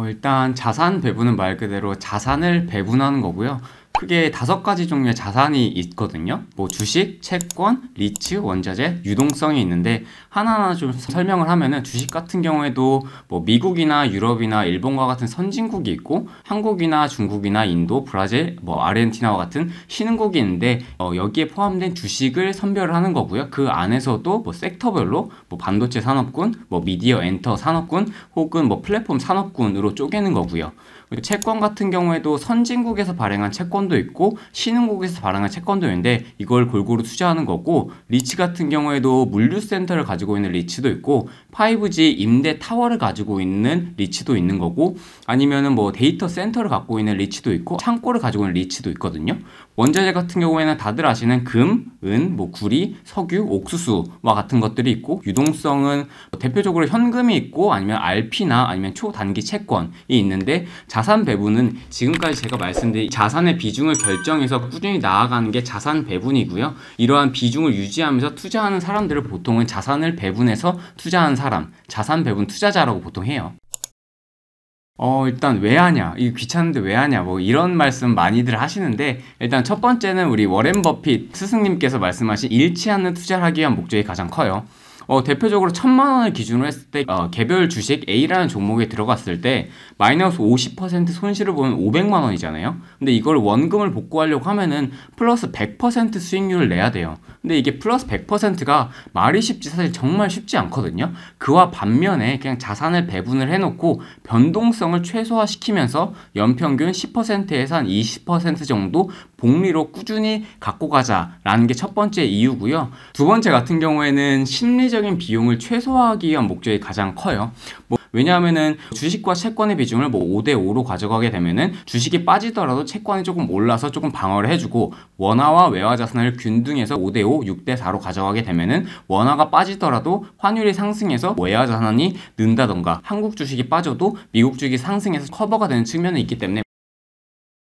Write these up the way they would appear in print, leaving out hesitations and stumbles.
일단 자산 배분은 말 그대로 자산을 배분하는 거고요. 크게 5가지 종류의 자산이 있거든요. 뭐 주식, 채권, 리츠, 원자재, 유동성이 있는데 하나하나 좀 설명을 하면은 주식 같은 경우에도 뭐 미국이나 유럽이나 일본과 같은 선진국이 있고 한국이나 중국이나 인도, 브라질, 뭐 아르헨티나와 같은 신흥국이 있는데 여기에 포함된 주식을 선별을 하는 거고요. 그 안에서도 뭐 섹터별로 뭐 반도체 산업군, 뭐 미디어 엔터 산업군 혹은 뭐 플랫폼 산업군으로 쪼개는 거고요. 채권 같은 경우에도 선진국에서 발행한 채권도 있고 신흥국에서 발행한 채권도 있는데 이걸 골고루 투자하는 거고, 리츠 같은 경우에도 물류센터를 가지고 있는 리츠도 있고 5G 임대 타워를 가지고 있는 리츠도 있는 거고, 아니면은 뭐 데이터 센터를 갖고 있는 리츠도 있고 창고를 가지고 있는 리츠도 있거든요. 원자재 같은 경우에는 다들 아시는 금, 은, 뭐 구리, 석유, 옥수수와 같은 것들이 있고, 유동성은 대표적으로 현금이 있고 아니면 RP나 아니면 초단기 채권이 있는데, 자산 배분은 지금까지 제가 말씀드린 자산의 비중을 결정해서 꾸준히 나아가는 게 자산 배분이고요. 이러한 비중을 유지하면서 투자하는 사람들을 보통은 자산을 배분해서 투자하는 사람, 자산 배분 투자자라고 보통 해요. 일단 왜 하냐? 이거 귀찮은데 왜 하냐? 뭐 이런 말씀 많이들 하시는데, 일단 첫 번째는 우리 워렌 버핏 스승님께서 말씀하신 잃지 않는 투자를 하기 위한 목적이 가장 커요. 대표적으로 1,000만 원을 기준으로 했을 때 개별 주식 A라는 종목에 들어갔을 때 마이너스 50% 손실을 보면 500만 원이잖아요. 근데 이걸 원금을 복구하려고 하면은 플러스 100% 수익률을 내야 돼요. 근데 이게 플러스 100%가 말이 쉽지 사실 정말 쉽지 않거든요. 그와 반면에 그냥 자산을 배분을 해놓고 변동성을 최소화시키면서 연평균 10%에서 한 20% 정도 복리로 꾸준히 갖고 가자라는 게 첫 번째 이유고요. 두 번째 같은 경우에는 심리적인 비용을 최소화하기 위한 목적이 가장 커요. 왜냐하면은 주식과 채권의 비중을 뭐 5대5로 가져가게 되면은 주식이 빠지더라도 채권이 조금 올라서 조금 방어를 해주고, 원화와 외화 자산을 균등해서 5대5, 6대4로 가져가게 되면은 원화가 빠지더라도 환율이 상승해서 외화 자산이 는다던가, 한국 주식이 빠져도 미국 주식이 상승해서 커버가 되는 측면이 있기 때문에.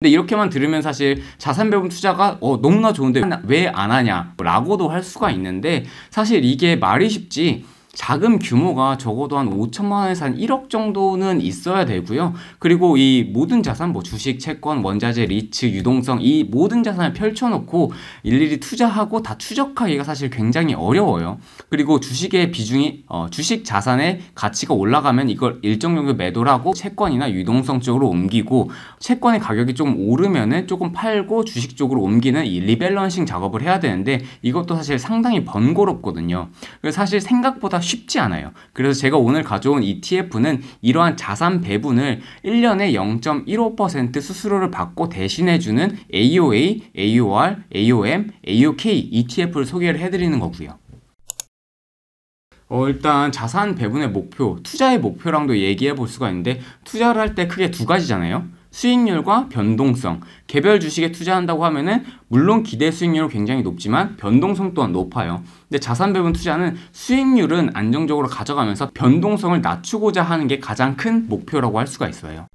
근데 이렇게만 들으면 사실 자산 배분 투자가 너무나 좋은데 왜 안 하냐 라고도 할 수가 있는데, 사실 이게 말이 쉽지 자금 규모가 적어도 한 5천만 원에서 한 1억 정도는 있어야 되고요. 그리고 이 모든 자산, 뭐 주식, 채권, 원자재, 리츠, 유동성, 이 모든 자산을 펼쳐놓고 일일이 투자하고 다 추적하기가 사실 굉장히 어려워요. 그리고 주식의 비중이 주식 자산의 가치가 올라가면 이걸 일정 정도 매도를 하고 채권이나 유동성 쪽으로 옮기고, 채권의 가격이 조금 오르면은 조금 팔고 주식 쪽으로 옮기는 이 리밸런싱 작업을 해야 되는데, 이것도 사실 상당히 번거롭거든요. 그래서 사실 생각보다 쉽지 않아요. 그래서 제가 오늘 가져온 ETF는 이러한 자산 배분을 1년에 0.15% 수수료를 받고 대신해주는 AOA, AOR, AOM, AOK ETF를 소개를 해드리는 거고요. 일단 자산 배분의 목표, 투자의 목표랑도 얘기해 볼 수가 있는데, 투자를 할 때 크게 두 가지잖아요. 수익률과 변동성. 개별 주식에 투자한다고 하면은 물론 기대 수익률은 굉장히 높지만 변동성 또한 높아요. 근데 자산 배분 투자는 수익률은 안정적으로 가져가면서 변동성을 낮추고자 하는 게 가장 큰 목표라고 할 수가 있어요.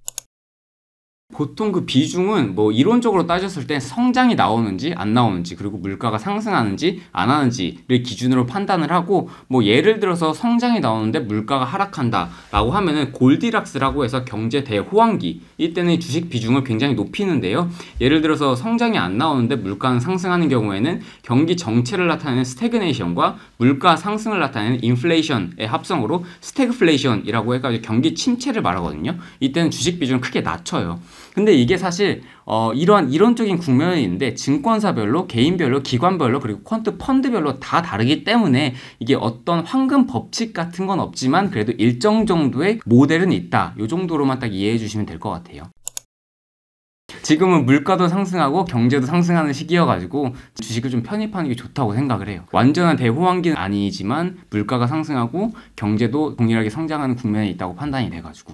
보통 그 비중은 뭐 이론적으로 따졌을 때 성장이 나오는지 안 나오는지, 그리고 물가가 상승하는지 안 하는지를 기준으로 판단을 하고, 뭐 예를 들어서 성장이 나오는데 물가가 하락한다 라고 하면은 골디락스라고 해서 경제 대호황기, 이때는 주식 비중을 굉장히 높이는데요. 예를 들어서 성장이 안 나오는데 물가는 상승하는 경우에는 경기 정체를 나타내는 스태그네이션과 물가 상승을 나타내는 인플레이션의 합성으로 스태그플레이션이라고 해가지고 경기 침체를 말하거든요. 이때는 주식 비중을 크게 낮춰요. 근데 이게 사실 이러한 이론적인 국면이 있는데, 증권사별로, 개인별로, 기관별로, 그리고 퀀트 펀드별로 다 다르기 때문에 이게 어떤 황금 법칙 같은 건 없지만 그래도 일정 정도의 모델은 있다, 이 정도로만 딱 이해해 주시면 될 것 같아요. 지금은 물가도 상승하고 경제도 상승하는 시기여가지고 주식을 좀 편입하는 게 좋다고 생각을 해요. 완전한 대호황기는 아니지만 물가가 상승하고 경제도 동일하게 성장하는 국면에 있다고 판단이 돼가지고.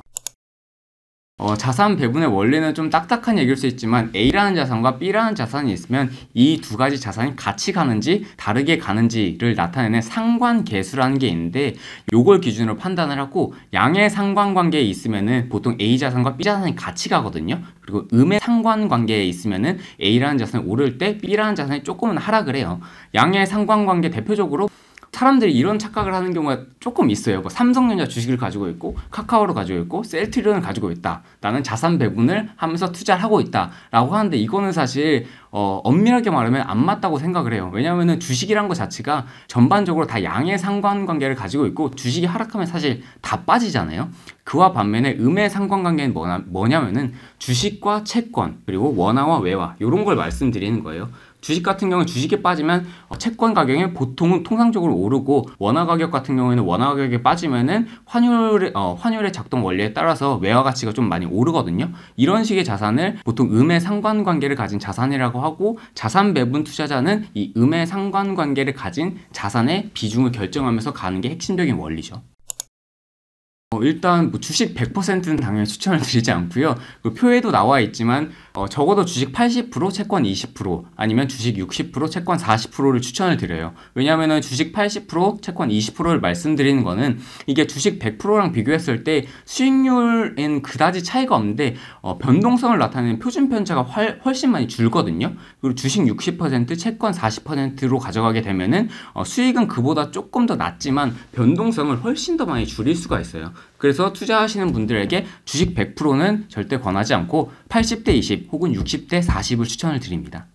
자산 배분의 원리는 좀 딱딱한 얘기일 수 있지만, A라는 자산과 B라는 자산이 있으면 이 두 가지 자산이 같이 가는지 다르게 가는지를 나타내는 상관계수라는 게 있는데, 요걸 기준으로 판단을 하고, 양의 상관관계에 있으면은 보통 A 자산과 B 자산이 같이 가거든요. 그리고 음의 상관관계에 있으면은 A라는 자산이 오를 때 B라는 자산이 조금은 하락을 해요. 양의 상관관계 대표적으로 사람들이 이런 착각을 하는 경우가 조금 있어요. 뭐 삼성전자 주식을 가지고 있고 카카오를 가지고 있고 셀트리온을 가지고 있다. 나는 자산 배분을 하면서 투자를 하고 있다 라고 하는데 이거는 사실 엄밀하게 말하면 안 맞다고 생각을 해요. 왜냐하면 주식이란 것 자체가 전반적으로 다 양의 상관관계를 가지고 있고 주식이 하락하면 사실 다 빠지잖아요. 그와 반면에 음의 상관관계는 뭐냐면은 주식과 채권 그리고 원화와 외화 이런 걸 말씀드리는 거예요. 주식 같은 경우는 주식에 빠지면 채권 가격이 보통은 통상적으로 오르고 원화 가격 같은 경우에는 원화 가격이 빠지면은 환율의 작동 원리에 따라서 외화 가치가 좀 많이 오르거든요. 이런 식의 자산을 보통 음의 상관관계를 가진 자산이라고 하고 자산 배분 투자자는 이 음의 상관관계를 가진 자산의 비중을 결정하면서 가는 게 핵심적인 원리죠. 일단 뭐 주식 100%는 당연히 추천을 드리지 않고요. 그 표에도 나와 있지만 적어도 주식 80%, 채권 20% 아니면 주식 60%, 채권 40%를 추천을 드려요. 왜냐하면 주식 80%, 채권 20%를 말씀드리는 거는 이게 주식 100%랑 비교했을 때 수익률엔 그다지 차이가 없는데 변동성을 나타내는 표준 편차가 훨씬 많이 줄거든요. 그리고 주식 60%, 채권 40%로 가져가게 되면은 수익은 그보다 조금 더 낮지만 변동성을 훨씬 더 많이 줄일 수가 있어요. 그래서 투자하시는 분들에게 주식 100%는 절대 권하지 않고 80대 20 혹은 60대 40을 추천을 드립니다.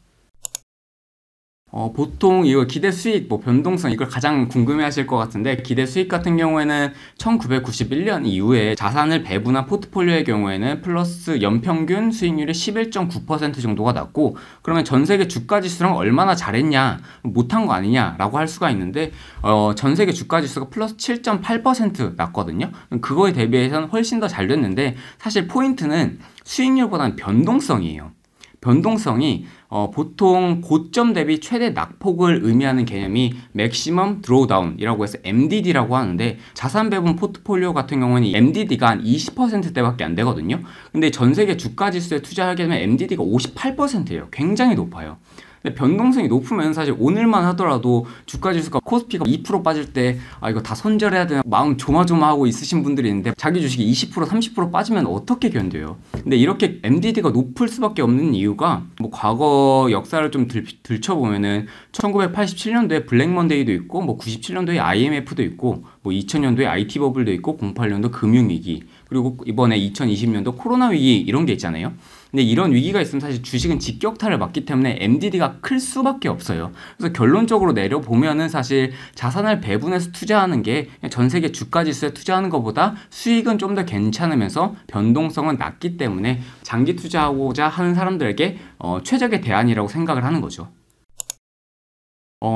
보통 이거 기대 수익, 뭐 변동성 이걸 가장 궁금해 하실 것 같은데 기대 수익 같은 경우에는 1991년 이후에 자산을 배분한 포트폴리오의 경우에는 플러스 연평균 수익률이 11.9% 정도가 났고 그러면 전 세계 주가 지수랑 얼마나 잘했냐, 못한 거 아니냐 라고 할 수가 있는데 전 세계 주가 지수가 플러스 7.8% 났거든요. 그거에 대비해서는 훨씬 더 잘 됐는데 사실 포인트는 수익률보다는 변동성이에요. 변동성이 보통 고점 대비 최대 낙폭을 의미하는 개념이 Maximum Drawdown이라고 해서 MDD라고 하는데 자산 배분 포트폴리오 같은 경우는 MDD가 한 20%대밖에 안 되거든요. 근데 전 세계 주가 지수에 투자하게 되면 MDD가 58%예요. 굉장히 높아요. 근데 변동성이 높으면 사실 오늘만 하더라도 주가 지수가 코스피가 2% 빠질 때 이거 다 손절해야 되나 마음 조마조마하고 있으신 분들이 있는데 자기 주식이 20% 30% 빠지면 어떻게 견뎌요? 근데 이렇게 MDD가 높을 수밖에 없는 이유가 뭐 과거 역사를 좀 들춰보면은 1987년도에 블랙 먼데이도 있고 뭐 97년도에 IMF도 있고 뭐 2000년도에 IT 버블도 있고 08년도 금융위기 그리고 이번에 2020년도 코로나 위기 이런 게 있잖아요. 근데 이런 위기가 있으면 사실 주식은 직격탄을 맞기 때문에 MDD가 클 수밖에 없어요. 그래서 결론적으로 내려보면은 사실 자산을 배분해서 투자하는 게 전 세계 주가 지수에 투자하는 것보다 수익은 좀 더 괜찮으면서 변동성은 낮기 때문에 장기 투자하고자 하는 사람들에게 최적의 대안이라고 생각을 하는 거죠.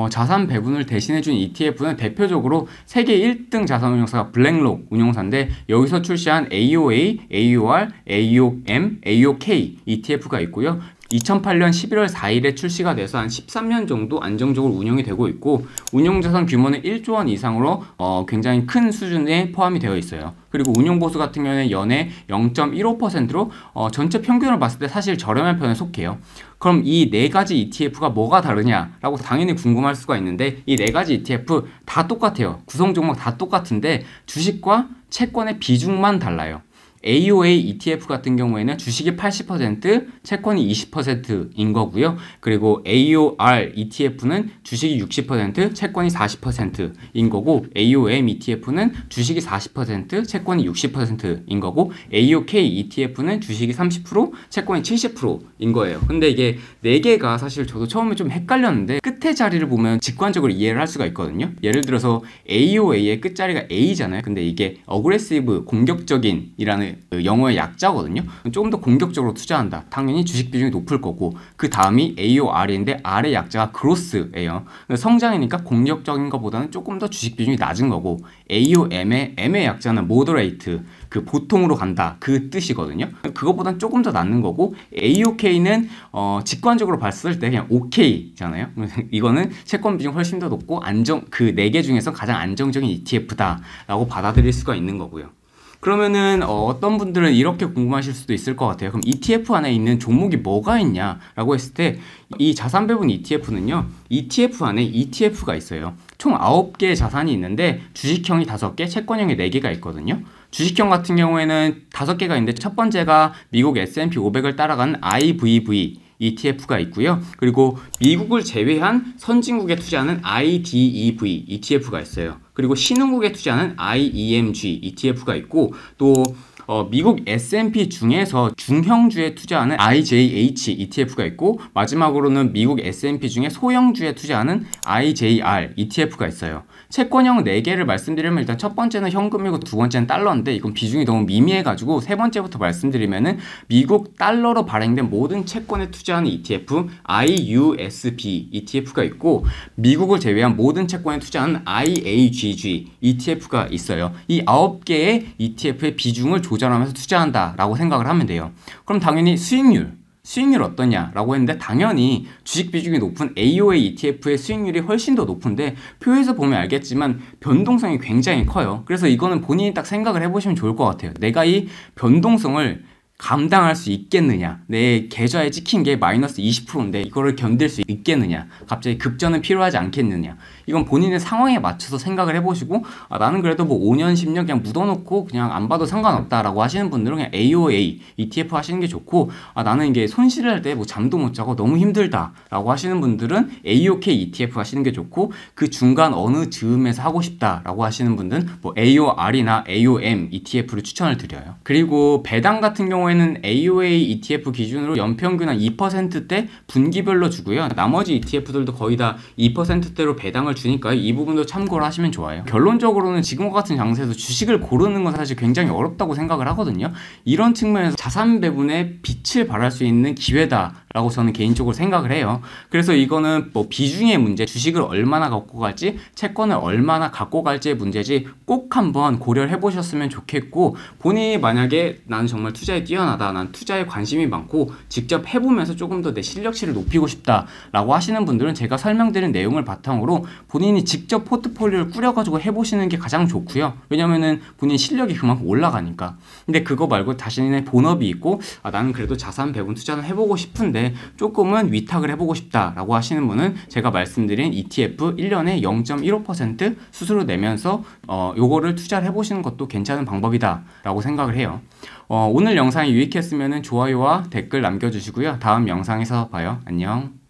자산 배분을 대신해준 ETF는 대표적으로 세계 1등 자산운용사가 블랙록 운용사인데 여기서 출시한 AOA, AOR, AOM, AOK ETF가 있고요. 2008년 11월 4일에 출시가 돼서 한 13년 정도 안정적으로 운영이 되고 있고 운용자산 규모는 1조 원 이상으로 굉장히 큰 수준에 포함이 되어 있어요. 그리고 운용보수 같은 경우는 연에 0.15%로 전체 평균을 봤을 때 사실 저렴한 편에 속해요. 그럼 이 네 가지 ETF가 뭐가 다르냐라고 당연히 궁금할 수가 있는데 이 네 가지 ETF 다 똑같아요. 구성 종목 다 똑같은데 주식과 채권의 비중만 달라요. AOA ETF 같은 경우에는 주식이 80%, 채권이 20%인 거고요. 그리고 AOR ETF는 주식이 60%, 채권이 40%인 거고 AOM ETF는 주식이 40%, 채권이 60%인 거고 AOK ETF는 주식이 30%, 채권이 70%인 거예요. 근데 이게 4개가 사실 저도 처음에 좀 헷갈렸는데 끝에 자리를 보면 직관적으로 이해를 할 수가 있거든요. 예를 들어서 AOA의 끝자리가 A잖아요. 근데 이게 Aggressive, 공격적인 이라는 영어의 약자거든요. 조금 더 공격적으로 투자한다. 당연히 주식 비중이 높을 거고 그 다음이 AOR인데 R의 약자가 Growth예요. 성장이니까 공격적인 것보다는 조금 더 주식 비중이 낮은 거고 AOM의 M의 약자는 Moderate, 그 보통으로 간다 그 뜻이거든요. 그것보다는 조금 더 낮는 거고 AOK는 직관적으로 봤을 때 그냥 OK잖아요. 이거는 채권 비중 훨씬 더 높고 그 4개 중에서 가장 안정적인 ETF다라고 받아들일 수가 있는 거고요. 그러면은 어떤 분들은 이렇게 궁금하실 수도 있을 것 같아요. 그럼 ETF 안에 있는 종목이 뭐가 있냐라고 했을 때 이 자산 배분 ETF는요. ETF 안에 ETF가 있어요. 총 9개의 자산이 있는데 주식형이 5개, 채권형이 4개가 있거든요. 주식형 같은 경우에는 5개가 있는데 첫 번째가 미국 S&P 500을 따라가는 IVV ETF가 있고요. 그리고 미국을 제외한 선진국에 투자하는 IDEV ETF가 있어요. 그리고 신흥국에 투자하는 IEMG ETF가 있고 또 미국 S&P 중에서 중형주에 투자하는 IJH ETF가 있고 마지막으로는 미국 S&P 중에 소형주에 투자하는 IJR ETF가 있어요. 채권형 4개를 말씀드리면 일단 첫 번째는 현금이고 두 번째는 달러인데 이건 비중이 너무 미미해가지고 세 번째부터 말씀드리면은 미국 달러로 발행된 모든 채권에 투자하는 ETF IUSB ETF가 있고 미국을 제외한 모든 채권에 투자하는 IAGG ETF가 있어요. 이 9개의 ETF의 비중을 조절하면서 투자한다라고 생각을 하면 돼요. 그럼 당연히 수익률 어떠냐라고 했는데 당연히 주식 비중이 높은 AOA ETF의 수익률이 훨씬 더 높은데 표에서 보면 알겠지만 변동성이 굉장히 커요. 그래서 이거는 본인이 딱 생각을 해보시면 좋을 것 같아요. 내가 이 변동성을 감당할 수 있겠느냐, 내 계좌에 찍힌 게 마이너스 20%인데 이거를 견딜 수 있겠느냐, 갑자기 급전은 필요하지 않겠느냐, 이건 본인의 상황에 맞춰서 생각을 해보시고 나는 그래도 뭐 5년 10년 그냥 묻어놓고 그냥 안 봐도 상관없다라고 하시는 분들은 그냥 AOA ETF 하시는 게 좋고 나는 이게 손실을 할 때 뭐 잠도 못 자고 너무 힘들다라고 하시는 분들은 AOK ETF 하시는 게 좋고 그 중간 어느 즈음에서 하고 싶다라고 하시는 분들은 뭐 AOR이나 AOM ETF를 추천을 드려요. 그리고 배당 같은 경우에는 AOA ETF 기준으로 연평균 한 2%대 분기별로 주고요. 나머지 ETF들도 거의 다 2%대로 배당을 주니까 이 부분도 참고를 하시면 좋아요. 결론적으로는 지금과 같은 장세에서 주식을 고르는 건 사실 굉장히 어렵다고 생각을 하거든요. 이런 측면에서 자산 배분에 빛을 발할 수 있는 기회다라고 저는 개인적으로 생각을 해요. 그래서 이거는 뭐 비중의 문제, 주식을 얼마나 갖고 갈지, 채권을 얼마나 갖고 갈지의 문제지 꼭 한번 고려를 해보셨으면 좋겠고 본인이 만약에 나는 정말 투자에 뛰어나다, 난 투자에 관심이 많고 직접 해보면서 조금 더 내 실력치를 높이고 싶다라고 하시는 분들은 제가 설명드린 내용을 바탕으로 본인이 직접 포트폴리오를 꾸려가지고 해보시는 게 가장 좋고요. 왜냐면은 본인 실력이 그만큼 올라가니까. 근데 그거 말고 자신의 본업이 있고 나는 그래도 자산 배분 투자는 해보고 싶은데 조금은 위탁을 해보고 싶다라고 하시는 분은 제가 말씀드린 ETF 1년에 0.15% 수수료 내면서 요거를 투자를 해보시는 것도 괜찮은 방법이다 라고 생각을 해요. 오늘 영상이 유익했으면 좋아요와 댓글 남겨주시고요. 다음 영상에서 봐요. 안녕.